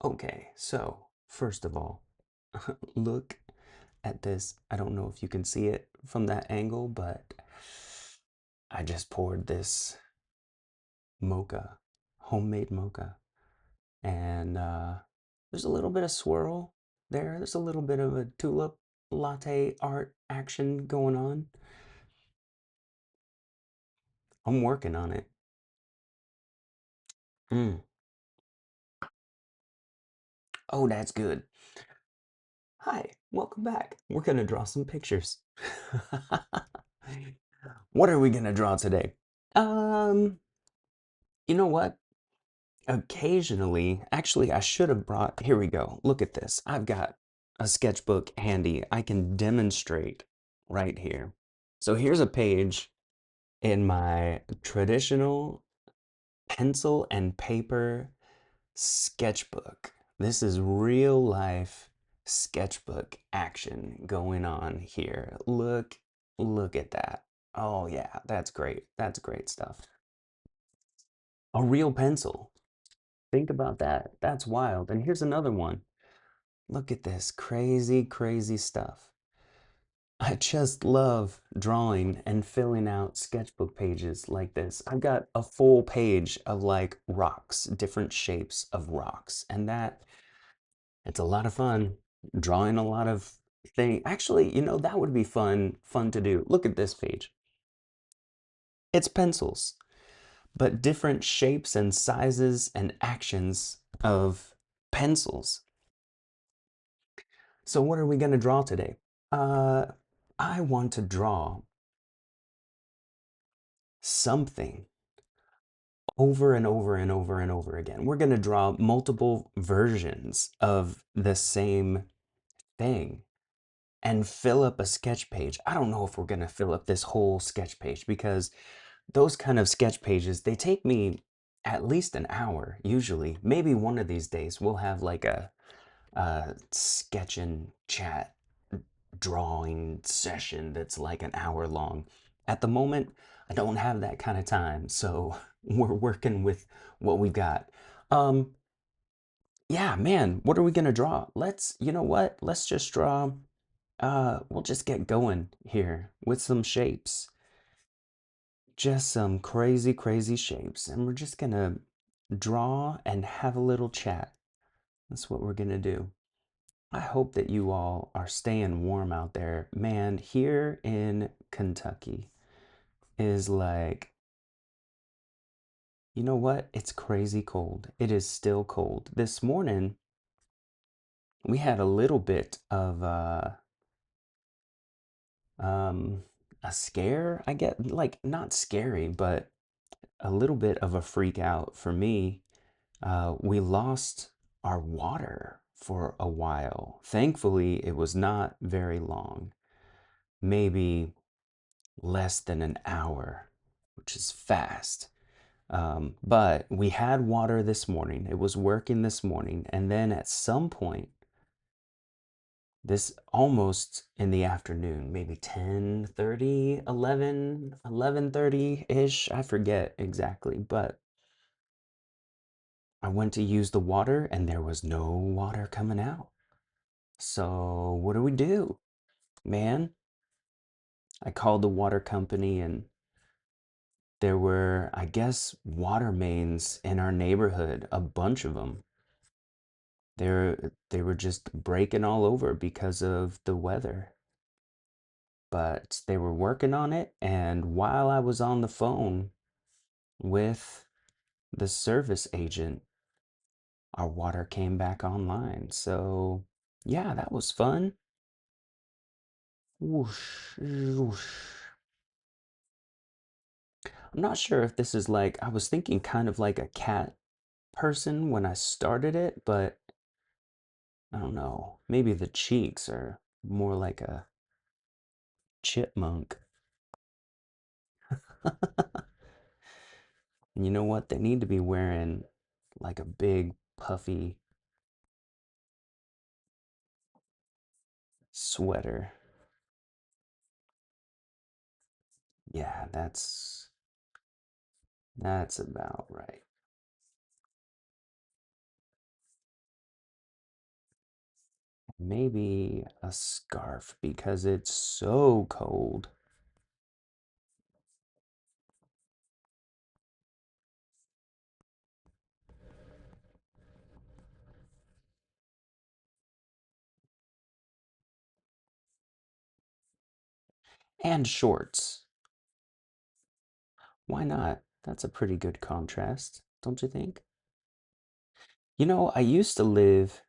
Okay, so first of all, look at this. I don't know if you can see it from that angle, but I just poured this mocha, homemade mocha, and there's a little bit of swirl there. There's a little bit of a tulip latte art action going on. I'm working on it. Mm. Oh, that's good. Hi, welcome back. We're gonna draw some pictures. What are we gonna draw today? Um, you know what? Occasionally, actually, I should have brought, here we go. Look at this. I've got a sketchbook handy. I can demonstrate right here. So here's a page in my traditional pencil and paper sketchbook. This is real life sketchbook action going on here. Look at that. Oh yeah, that's great. That's great stuff. A real pencil. Think about that. That's wild. And here's another one. Look at this crazy, crazy stuff. I just love drawing and filling out sketchbook pages like this. I've got a full page of like rocks, different shapes of rocks. And it's a lot of fun drawing a lot of things. Actually, that would be fun to do. Look at this page. It's pencils, but different shapes and sizes and actions of pencils. So what are we going to draw today? Uh, I want to draw something over and over and over and over again. We're going to draw multiple versions of the same thing and fill up a sketch page. I don't know if we're going to fill up this whole sketch page because those kind of sketch pages, they take me at least an hour usually. Maybe one of these days we'll have like a sketch and chat drawing session that's like an hour long. At the moment, I don't have that kind of time, so we're working with what we've got. Um, yeah, man, what are we gonna draw? You know what? Let's just draw. We'll just get going here with some shapes. Just some crazy, crazy shapes, and we're just gonna draw and have a little chat. That's what we're gonna do. I hope that you all are staying warm out there. Man, here in Kentucky is like, you know what? It's crazy cold. It is still cold. This morning, we had a little bit of um, a scare, I get, like, not scary, but a little bit of a freak out for me. We lost our water for a while. Thankfully, it was not very long, maybe less than an hour, which is fast. But we had water this morning. It was working this morning. And then at some point, this almost in the afternoon, maybe 10:30, 11:30-ish, I forget exactly, but I went to use the water and there was no water coming out. So what do we do? Man, I called the water company and there were, I guess, water mains in our neighborhood, a bunch of them. They were just breaking all over because of the weather. But they were working on it, and while I was on the phone with the service agent, our water came back online. So, yeah, that was fun. Whoosh, whoosh. I'm not sure if this is like, I was thinking kind of like a cat person when I started it, but I don't know. Maybe the cheeks are more like a chipmunk. And you know what? They need to be wearing like a big puffy sweater. Yeah, that's about right. Maybe a scarf because it's so cold. And shorts. Why not? That's a pretty good contrast, don't you think? You know, I used to live,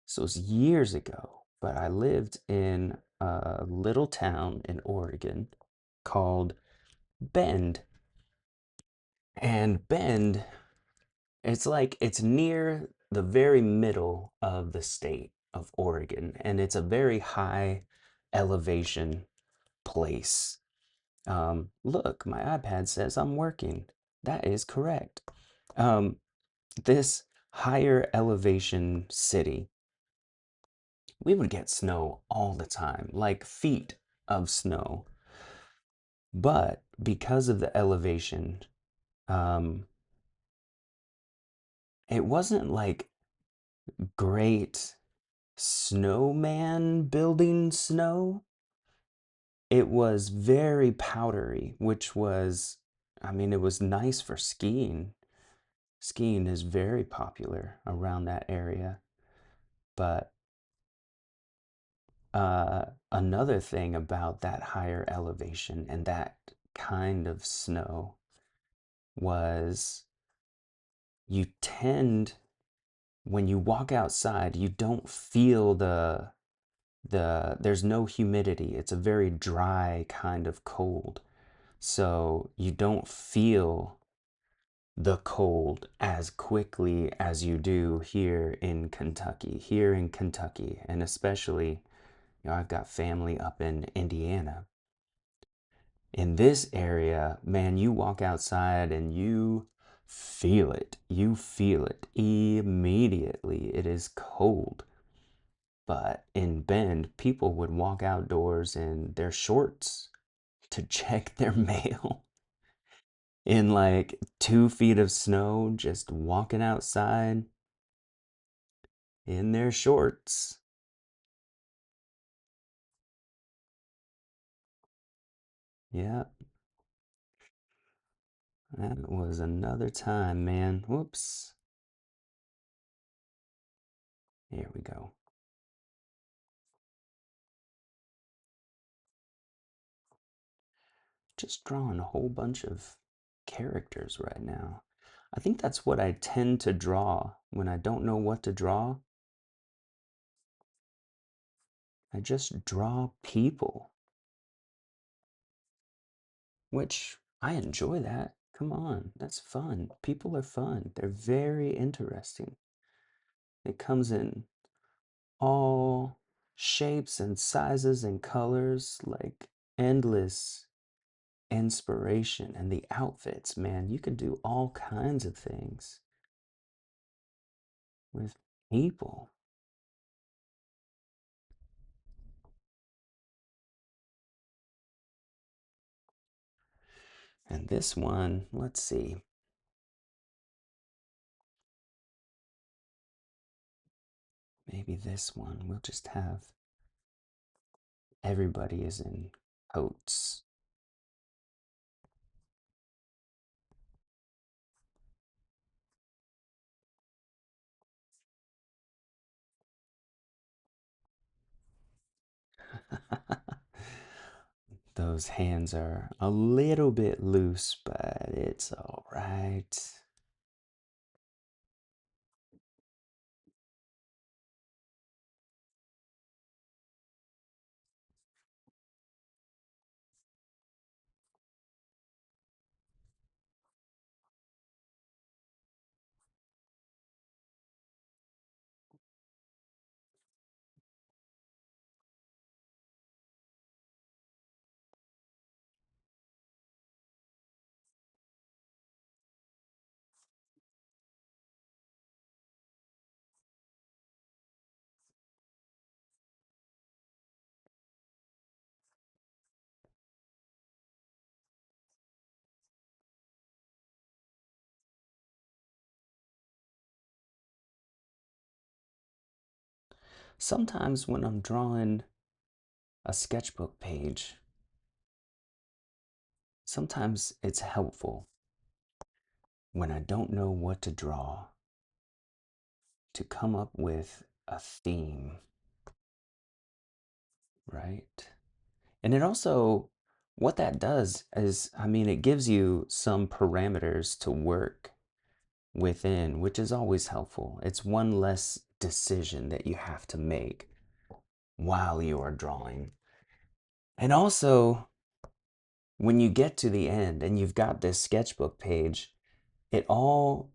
so it was years ago, but I lived in a little town in Oregon called Bend. And Bend, it's near the very middle of the state of Oregon, and it's a very high elevation place. Look, my iPad says I'm working. That is correct. Um, this higher elevation city, we would get snow all the time, like feet of snow. But because of the elevation, um, it wasn't like great snowman building snow. It was very powdery, which was, I mean, it was nice for skiing. Skiing is very popular around that area. But another thing about that higher elevation and that kind of snow was you tend, when you walk outside, you don't feel there's no humidity. It's a very dry kind of cold. So you don't feel the cold as quickly as you do here in Kentucky. Here in Kentucky, and especially, you know, I've got family up in Indiana. In this area, man, you walk outside and you feel it. You feel it immediately. It is cold. But in Bend, people would walk outdoors in their shorts to check their mail in like 2 feet of snow, just walking outside in their shorts. Yeah, that was another time, man. Whoops. Here we go. Just drawing a whole bunch of characters right now. I think that's what I tend to draw when I don't know what to draw. I just draw people, which I enjoy that. Come on, that's fun. People are fun. They're very interesting. It comes in all shapes and sizes and colors, like endless inspiration. And the outfits, man, you can do all kinds of things with people. And this one, let's see, maybe this one, we'll just have everybody is in coats. Those hands are a little bit loose, but it's all right. Sometimes when I'm drawing a sketchbook page, sometimes it's helpful when I don't know what to draw to come up with a theme, right? And it also, what that does is, I mean, it gives you some parameters to work within, which is always helpful. It's one less decision that you have to make while you are drawing. And also, when you get to the end and you've got this sketchbook page, it all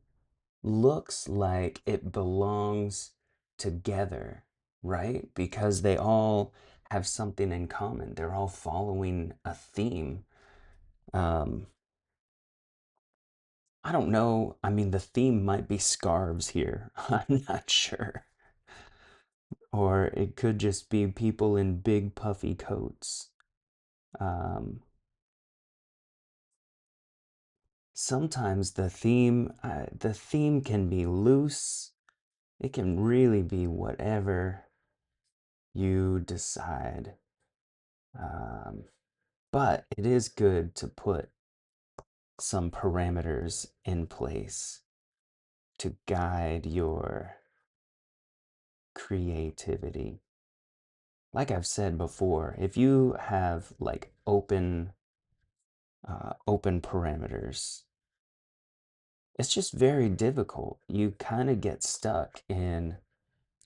looks like it belongs together, right? Because they all have something in common. They're all following a theme. Um, I don't know. I mean, the theme might be scarves here. I'm not sure. Or it could just be people in big puffy coats. Um, Sometimes the theme can be loose. It can really be whatever you decide. Um, but it is good to put some parameters in place to guide your creativity. Like I've said before, if you have like open parameters, it's just very difficult. You kind of get stuck in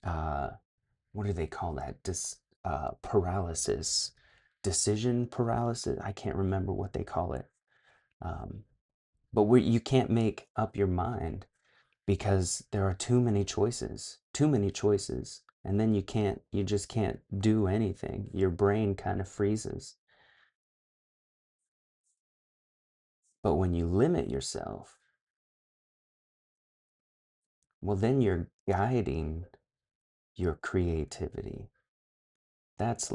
uh, what do they call that? Paralysis, decision paralysis. I can't remember what they call it. Um, but you can't make up your mind because there are too many choices, and then you just can't do anything. Your brain kind of freezes. But when you limit yourself, well, then you're guiding your creativity. That's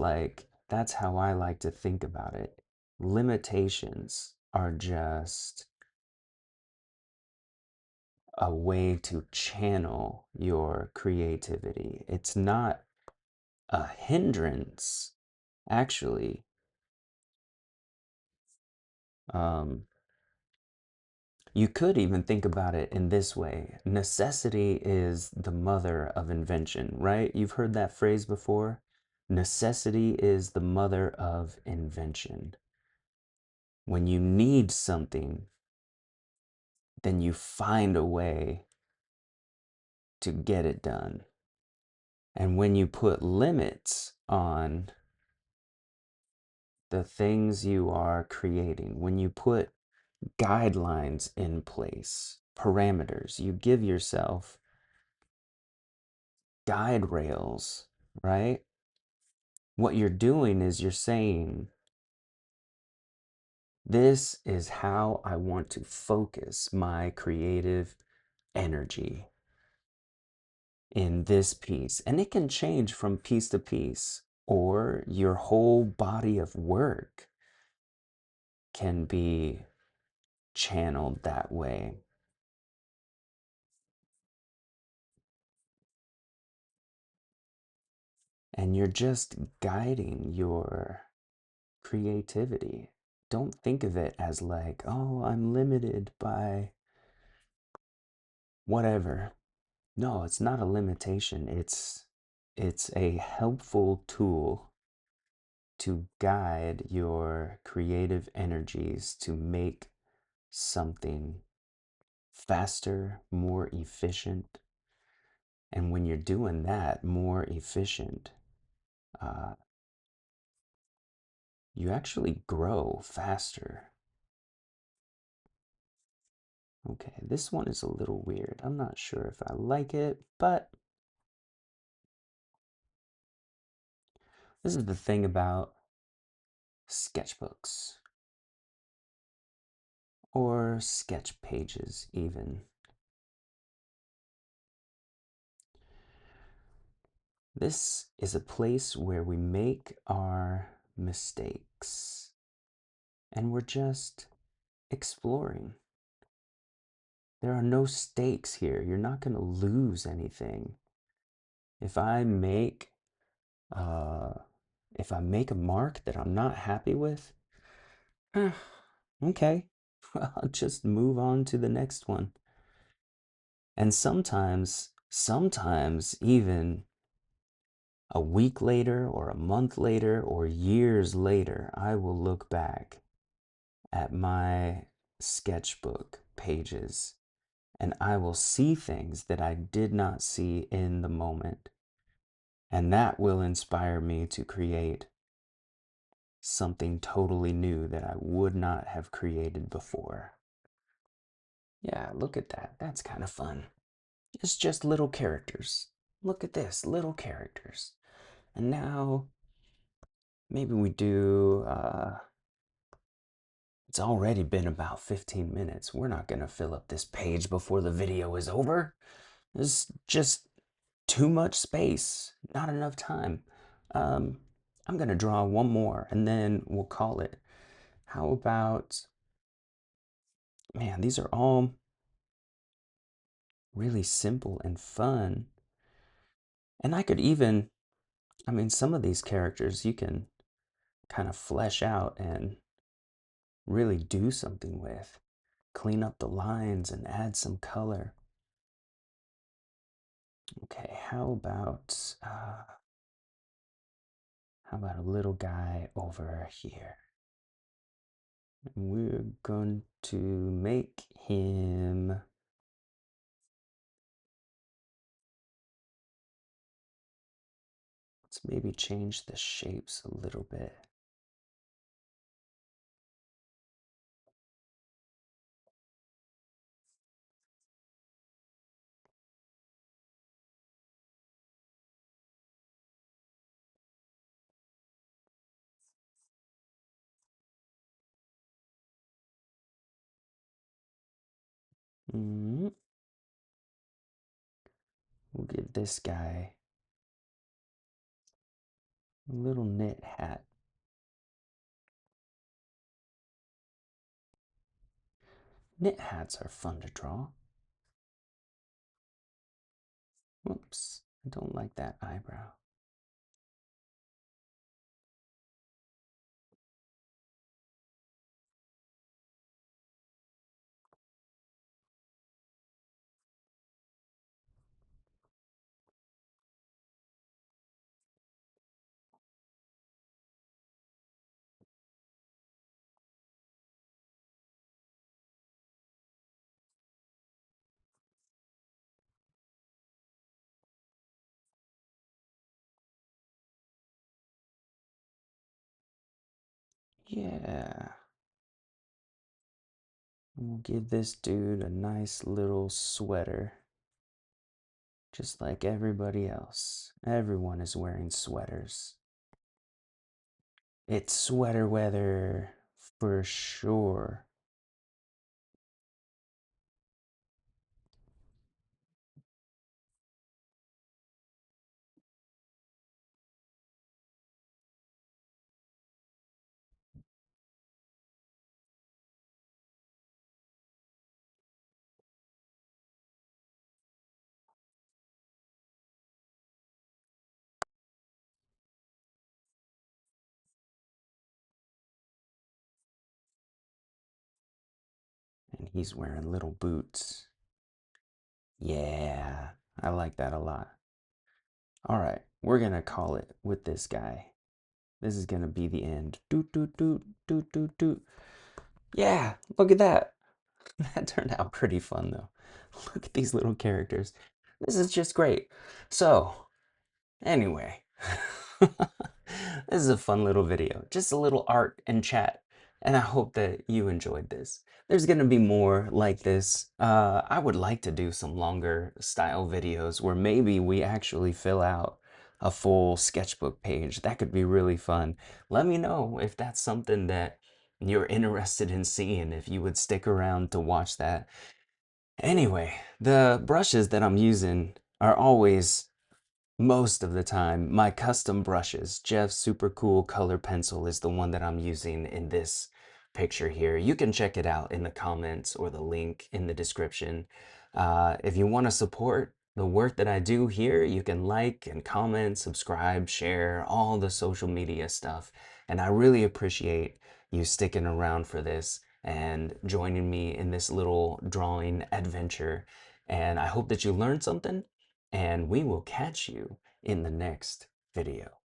how I like to think about it. Limitations are just a way to channel your creativity. It's not a hindrance, actually. Um, you could even think about it in this way. Necessity is the mother of invention, right? You've heard that phrase before. Necessity is the mother of invention. When you need something, then you find a way to get it done. And when you put limits on the things you are creating, when you put guidelines in place, parameters, you give yourself guide rails, right? What you're doing is you're saying, this is how I want to focus my creative energy in this piece. And it can change from piece to piece, or your whole body of work can be channeled that way. And you're just guiding your creativity. Don't think of it as like, oh, I'm limited by whatever. No, it's not a limitation. It's a helpful tool to guide your creative energies to make something faster, more efficient. And when you're doing that more efficient, uh, you actually grow faster. Okay, this one is a little weird. I'm not sure if I like it, but this is the thing about sketchbooks or sketch pages, even. This is a place where we make our mistakes and we're just exploring. There are no stakes here. You're not going to lose anything. If I make Uh, if I make a mark that I'm not happy with, eh, okay, I'll just move on to the next one. And sometimes even a week later or a month later or years later, I will look back at my sketchbook pages and I will see things that I did not see in the moment. And that will inspire me to create something totally new that I would not have created before. Yeah, look at that. That's kind of fun. It's just little characters. Look at this, little characters. And now maybe we do, it's already been about 15 minutes. We're not going to fill up this page before the video is over. There's just too much space, not enough time. Um, I'm going to draw one more and then we'll call it. How about, man, these are all really simple and fun. And I could even, I mean, some of these characters you can kind of flesh out and really do something with. Clean up the lines and add some color. Okay, how about a little guy over here? We're going to make him, let's maybe change the shapes a little bit. Mm, we'll give this guy a little knit hat. Knit hats are fun to draw. Whoops, I don't like that eyebrow. Yeah. We'll give this dude a nice little sweater. Just like everybody else. Everyone is wearing sweaters. It's sweater weather for sure. And he's wearing little boots. Yeah, I like that a lot. All right, we're gonna call it with this guy. This is gonna be the end. Doot, doot, doot, doot, doot, doot. Yeah, look at that. That turned out pretty fun though. Look at these little characters. This is just great. So, anyway, this is a fun little video, just a little art and chat, and I hope that you enjoyed this. There's gonna be more like this. I would like to do some longer style videos where maybe we actually fill out a full sketchbook page. That could be really fun. Let me know if that's something that you're interested in seeing, if you would stick around to watch that. Anyway, the brushes that I'm using are always, most of the time, my custom brushes. Jeff's super cool color pencil is the one that I'm using in this picture here. You can check it out in the comments or the link in the description. If you want to support the work that I do here, you can like and comment, subscribe, share, all the social media stuff. And I really appreciate you sticking around for this and joining me in this little drawing adventure. And I hope that you learned something, and we will catch you in the next video.